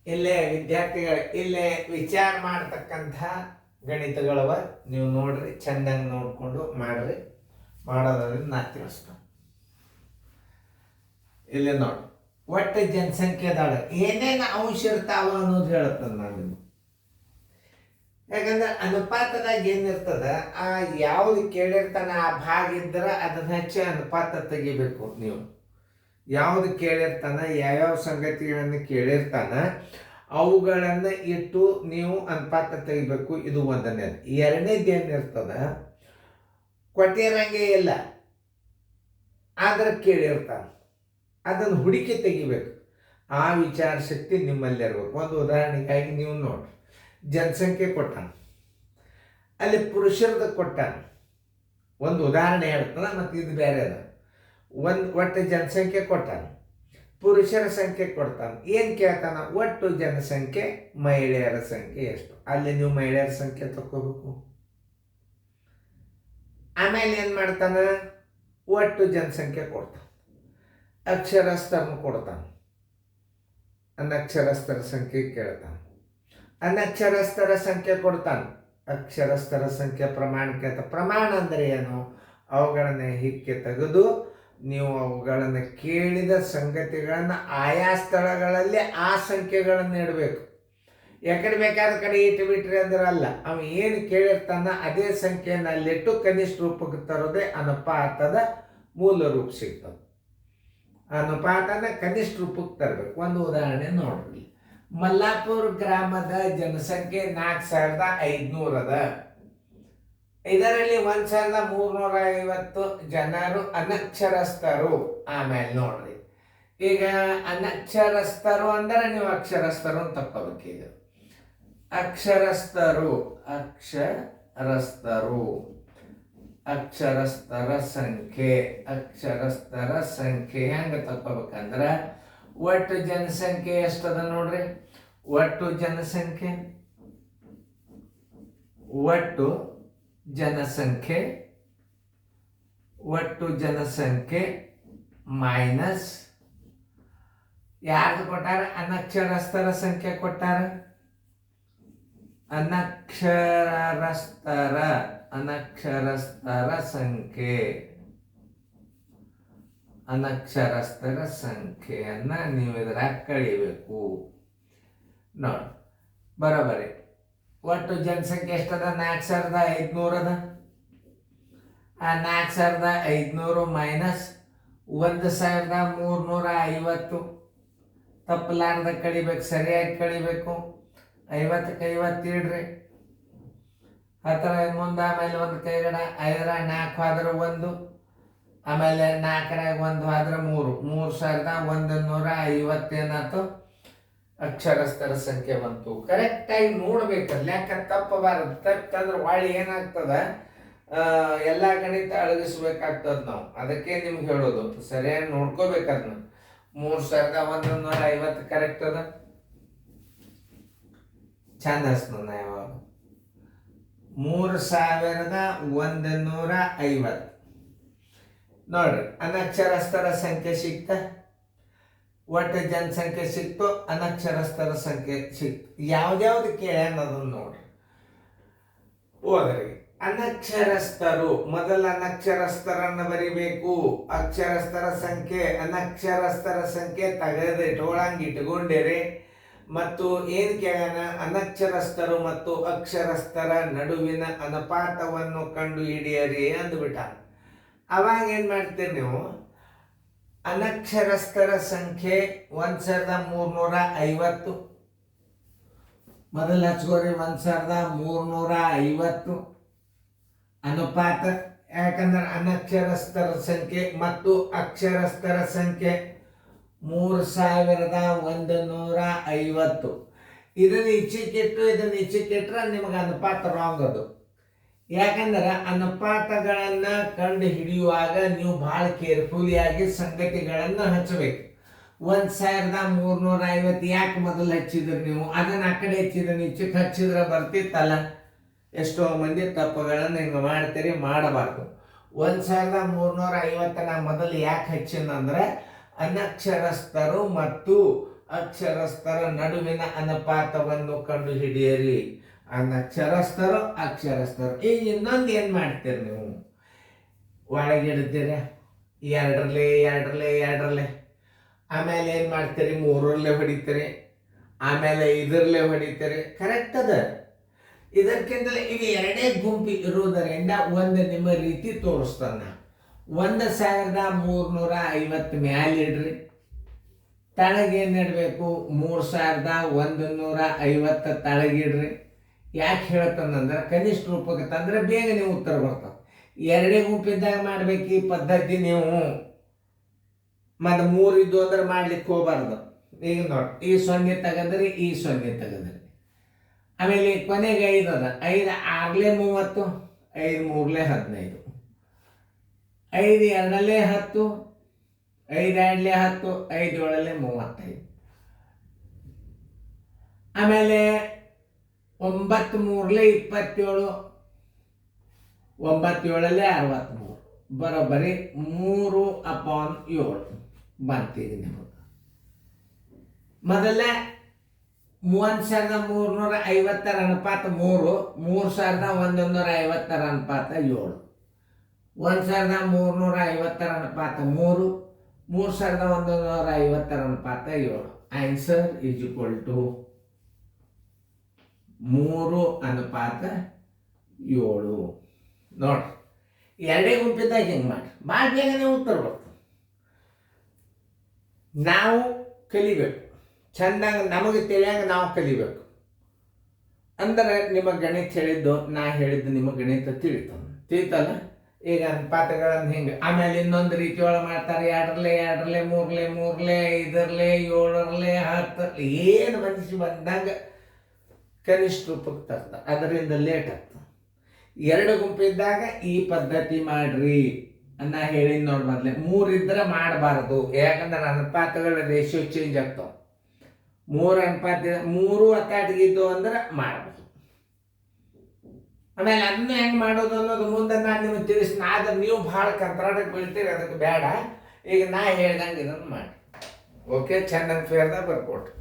ಇಲ್ಲೇ ವಿದ್ಯಾರ್ಥಿಗಳು ಇಲ್ಲೇ ವಿಚಾರ ಮಾಡ್ತಕ್ಕಂಥ ಗಣಿತಗಳವ ನೀವು ನೋಡ್ರಿ, ಚೆಂದಂಗೆ ನೋಡ್ಕೊಂಡು ಮಾಡ್ರಿ. ಮಾಡೋದ್ರಿಂದ ನಾ ತಿಳಿಸ್ತೀನಿ. ಇಲ್ಲಿ ನೋಡಿ, ಒಟ್ಟು ಜನಸಂಖ್ಯೆದಾಳ ಏನೇನು ಅಂಶ ಇರ್ತಾವ ಅನ್ನೋದು ಹೇಳ್ತದೆ ನಾನು ನಿಮ್ಗೆ. ಯಾಕಂದ್ರೆ ಅನುಪಾತದಾಗ ಏನಿರ್ತದ, ಆ ಯಾವ್ದು ಕೇಳಿರ್ತಾನ ಆ ಭಾಗ ಇದ್ರೆ ಅದನ್ನ ಹೆಚ್ಚು ಅನುಪಾತ ತೆಗಿಬೇಕು ನೀವು. ಯಾವ್ದು ಕೇಳಿರ್ತಾನ, ಯಾವ್ಯಾವ ಸಂಗತಿಗಳನ್ನು ಕೇಳಿರ್ತಾನ ಅವುಗಳನ್ನು ಇಟ್ಟು ನೀವು ಅನುಪಾತ ತೆಗಿಬೇಕು. ಇದು ಒಂದನೇದು. ಎರಡನೇದು ಏನಿರ್ತದ, ಕೊಟ್ಟಿರಂಗೆ ಇಲ್ಲ ಆದ್ರೆ ಕೇಳಿರ್ತಾನ, ಅದನ್ನು ಹುಡುಕಿ ತೆಗಿಬೇಕು. ಆ ವಿಚಾರ ಶಕ್ತಿ ನಿಮ್ಮಲ್ಲಿ ಇರ್ಬೇಕು. ಒಂದು ಉದಾಹರಣೆಗಾಗಿ ನೀವು ನೋಡ್ರಿ, ಜನಸಂಖ್ಯೆ ಕೊಟ್ಟಾನ, ಅಲ್ಲಿ ಪುರುಷರದ ಕೊಟ್ಟಾನ. ಒಂದು ಉದಾಹರಣೆ ಹೇಳ್ತಾನ, ಮತ್ತು ಇದು ಬೇರೆ ಅದ. ಒಟ್ಟು ಜನಸಂಖ್ಯೆ ಕೊಟ್ಟಾನ, ಪುರುಷರ ಸಂಖ್ಯೆ ಕೊಡ್ತಾನೆ. ಏನು ಕೇಳ್ತಾನ? ಒಟ್ಟು ಜನಸಂಖ್ಯೆ, ಮಹಿಳೆಯರ ಸಂಖ್ಯೆ ಎಷ್ಟು. ಅಲ್ಲಿ ನೀವು ಮಹಿಳೆಯರ ಸಂಖ್ಯೆ ತಗೋಬೇಕು. ಆಮೇಲೆ ಏನು ಮಾಡ್ತಾನ? ಒಟ್ಟು ಜನಸಂಖ್ಯೆ ಕೊಡ್ತಾನೆ. ಅಕ್ಷರಸ್ಥರನ್ನು ಕೊಡ್ತಾನೆ, ಅನಕ್ಷರಸ್ಥರ ಸಂಖ್ಯೆ ಕೇಳ್ತಾನೆ. ಅನಕ್ಷರಸ್ಥರ ಸಂಖ್ಯೆ ಕೊಡ್ತಾನೆ, ಅಕ್ಷರಸ್ಥರ ಸಂಖ್ಯೆ ಪ್ರಮಾಣಕ್ಕೆ. ಪ್ರಮಾಣ ಅಂದರೆ ಏನು? ಅವುಗಳನ್ನ ಹಿಕ್ಕೆ ತೆಗೆದು ನೀವು ಅವುಗಳನ್ನು ಕೇಳಿದ ಸಂಗತಿಗಳನ್ನು ಆಯಾ ಸ್ಥಳಗಳಲ್ಲಿ ಆ ಸಂಖ್ಯೆಗಳನ್ನು ಇಡಬೇಕು. ಯಾಕಡೆ ಬೇಕಾದ ಕಡೆ ಇಟ್ಟು ಬಿಟ್ರಿ ಅಂದ್ರೆ ಅಲ್ಲ. ಅವ ಏನು ಕೇಳಿರ್ತಾನ ಅದೇ ಸಂಖ್ಯೆಯನ್ನು ಅಲ್ಲಿಟ್ಟು ಕನಿಷ್ಠ ರೂಪಕ್ಕೆ ತರೋದೇ ಅನುಪಾತದ ಮೂಲ ರೂಪ ಸಿಗ್ತದೆ. ಅನುಪಾತನ ಕನಿಷ್ಠ ರೂಪಕ್ಕೆ ತರಬೇಕು. ಒಂದು ಉದಾಹರಣೆ ನೋಡ್ರಿ. ಮಲ್ಲಾಪುರ ಗ್ರಾಮದ ಜನಸಂಖ್ಯೆ 4500 ಅದ. ಇದರಲ್ಲಿ 1350 ಜನರು ಅನಕ್ಷರಸ್ಥರು. ಆಮೇಲೆ ನೋಡ್ರಿ, ಈಗ ಅನಕ್ಷರಸ್ಥರು ಅಂದರೆ ನೀವು ಅಕ್ಷರಸ್ಥರು ಅಂತ ತಕ್ಕೋಬೇಕು. ಈಗ ಅಕ್ಷರಸ್ಥರು, ಅಕ್ಷರಸ್ಥರ ಸಂಖ್ಯೆ, ಅಕ್ಷರಸ್ಥರ ಸಂಖ್ಯೆ ಹೆಂಗೆ ತಕ್ಕೋಬೇಕಂದ್ರೆ, ಒಟ್ಟು ಜನಸಂಖ್ಯೆ ಎಷ್ಟದ ನೋಡ್ರಿ. ಒಟ್ಟು ಜನಸಂಖ್ಯೆ ಮೈನಸ್ ಯಾರ್ದು ಕೊಟ್ಟಾರ? ಅನಕ್ಷರಸ್ಥರ ಸಂಖ್ಯೆ ಕೊಟ್ಟಾರ. ಅನಕ್ಷರಸ್ಥರ ಸಂಖ್ಯೆಯನ್ನ ನೀವು ಇದ್ರಾಗ ಕಳಿಬೇಕು. ನೋಡಿ, ಬರೋಬರಿ. ಒಟ್ಟು ಜನಸಂಖ್ಯೆ ಎಷ್ಟದ? 4500 ಅದ. ಆ 4500 ಮೈನಸ್ 1350 ತಪ್ಪಲಾರ್ದ ಕಳಿಬೇಕು, ಸರಿಯಾಗಿ ಕಳಿಬೇಕು. 50ಕ್ಕೆ 50 ಇಡ್ರಿ, 10 ಮುಂದೆ. ಆಮೇಲೆ ಒಂದು ಕೈಗಡ 5 4 ಆದ್ರೆ 1, ಆಮೇಲೆ 4 1 ಆದ್ರೆ 3, 3150 ಏನಾಯ್ತು? ಅಕ್ಷರಸ್ಥರ ಸಂಖ್ಯೆ ಬಂತು. ಕರೆಕ್ಟಾಗಿ ನೋಡ್ಬೇಕಲ್ಲ, ಯಾಕೆ ತಪ್ಪಬಾರದು. ತಪ್ಪಂದ್ರೆ ಒಳ್ಳೆ ಏನಾಗ್ತದ, ಎಲ್ಲ ಗಣಿತ ಅಳಗಿಸ್ಬೇಕಾಗ್ತದ ನಾವು. ಅದಕ್ಕೆ ನಿಮ್ಗೆ ಹೇಳೋದು, ಸರಿಯಾಗಿ ನೋಡ್ಕೋಬೇಕದ್ನ. 3150 ಕರೆಕ್ಟ್ ಅದ. ಚಂದ ಅನ್ಸ್ತದ. ಯಾವಾಗ 3150 ನೋಡ್ರಿ, ಅನಕ್ಷರಸ್ಥರ ಸಂಖ್ಯೆ ಸಿಕ್ತ, ಒಟ್ಟು ಜನಸಂಖ್ಯೆ ಸಿಕ್ತು, ಅನಕ್ಷರಸ್ಥರ ಸಂಖ್ಯೆ ಸಿಕ್ತು. ಯಾವ್ದ್ಯಾವ್ದು ಕೇಳ್ಯಾನ ಅದನ್ನು ನೋಡ್ರಿ. ಹೋದ್ರಿ, ಅನಕ್ಷರಸ್ಥರು, ಮೊದಲ ಅನಕ್ಷರಸ್ಥರನ್ನು ಬರಿಬೇಕು. ಅಕ್ಷರಸ್ಥರ ಸಂಖ್ಯೆ, ಅನಕ್ಷರಸ್ಥರ ಸಂಖ್ಯೆ ಇಟ್ಕೊಂಡಿರಿ. ಮತ್ತು ಏನು ಕೇಳ್ಯಾನ? ಅನಕ್ಷರಸ್ಥರು ಮತ್ತು ಅಕ್ಷರಸ್ಥರ ನಡುವಿನ ಅನುಪಾತವನ್ನು ಕಂಡು ಹಿಡಿಯರಿ ಅಂದ್ಬಿಟ್ಟ. ಅವಾಗ ಏನು ಮಾಡ್ತೀರಿ ನೀವು? ಅನಕ್ಷರಸ್ಥರ ಸಂಖ್ಯೆ 1350 ಮೊದಲು ಹಚ್ಕೋರಿ. 1350 ಅನುಪಾತ. ಯಾಕಂದ್ರೆ ಅನಕ್ಷರಸ್ಥರ ಸಂಖ್ಯೆ ಮತ್ತು ಅಕ್ಷರಸ್ಥರ ಸಂಖ್ಯೆ 3150. ಇದನ್ನ ಈಚೆಕಿಟ್ರೆ ನಿಮಗೆ ಅನುಪಾತ ರಾಂಗ್ ಅದು. ಯಾಕಂದ್ರೆ ಅನುಪಾತಗಳನ್ನ ಕಂಡು ಹಿಡಿಯುವಾಗ ನೀವು ಬಹಳ ಕೇರ್ಫುಲಿಯಾಗಿ ಸಂಗತಿಗಳನ್ನ ಹಚ್ಚಬೇಕು. 1350 ಯಾಕೆ ಮೊದಲು ಹಚ್ಚಿದ್ರಿ ನೀವು? ಅದನ್ನ ಆ ಕಡೆ ಹಚ್ಚಿದ್ರೆ ಈಚೆಗೆ ಹಚ್ಚಿದ್ರೆ ಬರ್ತಿತ್ತಲ್ಲ. ಎಷ್ಟೋ ಮಂದಿ ತಪ್ಪುಗಳನ್ನು ಹಿಂಗೆ ಮಾಡ್ತೀರಿ, ಮಾಡಬಾರ್ದು. 1350 ನಾ ಮೊದಲು ಯಾಕೆ ಹಚ್ಚಿನಂದ್ರೆ ಅನಕ್ಷರಸ್ಥರು ಮತ್ತು ಅಕ್ಷರಸ್ಥರ ನಡುವಿನ ಅನುಪಾತವನ್ನು ಕಂಡುಹಿಡಿಯಿರಿ. ಅನಕ್ಷರಸ್ಥರು ಅಕ್ಷರಸ್ಥರು. ಈಗ ಇನ್ನೊಂದು ಏನು ಮಾಡ್ತೀರಿ ನೀವು, ಒಳಗಿಡ್ತೀರ ಎರಡರಲ್ಲೇ, ಆಮೇಲೆ ಏನು ಮಾಡ್ತೀರಿ, ಮೂರರಲ್ಲೇ ಹೊಡಿತೀರಿ, ಆಮೇಲೆ ಇದರಲ್ಲೇ ಹೊಡಿತೀರಿ. ಕರೆಕ್ಟ್ ಅದ. ಇದಕ್ಕಿಂತಲೇ ಈಗ ಎರಡೇ ಗುಂಪು ಇರುವುದರಿಂದ ಒಂದು ನಿಮ್ಮ ರೀತಿ ತೋರಿಸ್ತಾನೆ. 1350 ಮ್ಯಾಲಿಡ್ರಿ, ತಳಗೇನು ಇಡಬೇಕು, 3150 ತಳಗಿಡ್ರಿ. ಯಾಕೆ ಹೇಳ್ತಾನಂದ್ರೆ ಕನಿಷ್ಠ ರೂಪಕ್ಕೆ ತಂದ್ರೆ ಬೇಗ ನೀವು ಉತ್ತರ ಬರ್ತಾವೆ. ಎರಡೇ ಗುಂಪಿದ್ದಾಗ ಮಾಡ್ಬೇಕು ಈ ಪದ್ಧತಿ ನೀವು. ಮತ್ತು 3 ಇದ್ದು ಅಂದ್ರೆ ಮಾಡ್ಲಿಕ್ಕೆ ಹೋಗ್ಬಾರ್ದು. ಈಗ ನೋಡಿ, ಈ 0 ತೆಗೆದ್ರಿ, ಈ 0 ತೆಗೆದ್ರಿ, ಆಮೇಲೆ ಕೊನೆಗೆ 5 ಅದ. 5 6ಲೆ 30, 5 3ಲೆ 15, 5 2ಲೆ 10, 5 2ಲೆ 10, 5 7ಲೆ 35. ಆಮೇಲೆ 9 3ಲೆ 27, 9 7ಲೆ 63, ಬರೋಬ್ಬರಿ 3/7 ಬಂತೀವಿ ನಿಮಗೆ. ಮೊದಲ 3350 ಅನುಪಾತ 3, 3150 ಅನುಪಾತ 7, 1350 ಅನುಪಾತ 3, 3150 ಅನುಪಾತ 7. Answer is equal to 3/7. ನೋಡ್ರಿ, ಎರಡೇ ಗುಂಪಿದ್ದಾಗ ಹಿಂಗೆ ಮಾಡಿ ಭಾಳ ಬೇಗನೆ ಉತ್ತರ ಬರ್ತದೆ. ನಾವು ಕಲಿಬೇಕು ಚಂದಾಗ, ನಮಗೆ ತಿಳಿಯಂಗ ನಾವು ಕಲಿಬೇಕು. ಅಂದ್ರೆ ನಿಮಗೆ ಗಣಿತ ಹೇಳಿದ್ದು ನಾ ಹೇಳಿದ್ದು ನಿಮಗೆ ಗಣಿತ ತಿಳಿತಲ್ಲ. ಈಗ ಅನುಪಾತಗಳನ್ನು ಹಿಂಗೆ. ಆಮೇಲೆ ಇನ್ನೊಂದು ರೀತಿ ಒಳಗೆ ಮಾಡ್ತಾರೆ, 2ರಲ್ಲೇ 3ರಲ್ಲೇ 5ರಲ್ಲೇ 7ರಲ್ಲೇ 10, ಏನು ಮನುಷ್ಯ ಬಂದಾಗ ಕನಿಷ್ಠ ರೂಪಕ್ಕೆ ತರ್ತಾರೆ. ಅದರಿಂದ ಲೇಟ್ ಆಗ್ತದೆ. ಎರಡು ಗುಂಪಿದ್ದಾಗ ಈ ಪದ್ಧತಿ ಮಾಡ್ರಿ ಅನ್ನ ಹೇಳಿ ನೋಡಿ. ಮೊದಲೇ 3 ಇದ್ರೆ ಮಾಡಬಾರ್ದು, ಯಾಕಂದ್ರೆ ಅನುಪಾತಗಳ ರೇಷಿಯೋ ಚೇಂಜ್ ಆಗ್ತಾವ. 3 ಅನುಪಾತ 3 ಅತ್ತಾಟಿಗಿದ್ದು ಅಂದ್ರೆ ಮಾಡಬಹುದು. ಆಮೇಲೆ ಅದನ್ನ ಹೆಂಗೆ ಮಾಡೋದು ಅನ್ನೋದು ಮುಂದೆ ನಾನು ನಿಮಗೆ ತಿಳಿಸ್ತೀನಿ. ಆದ್ರೆ ನೀವು ಭಾಳ ಕಂತ್ರಾಟಕ್ಕೆ ಬೀಳ್ತೀರಿ, ಅದಕ್ಕೆ ಬೇಡ. ಈಗ ನಾ ಹೇಳ್ದಂಗೆ ಇದನ್ನು ಮಾಡಿ. ಓಕೆ, ಚಂದ ಫೇರ್ದಾಗ ಬರ್ಕೊಟ್ರಿ.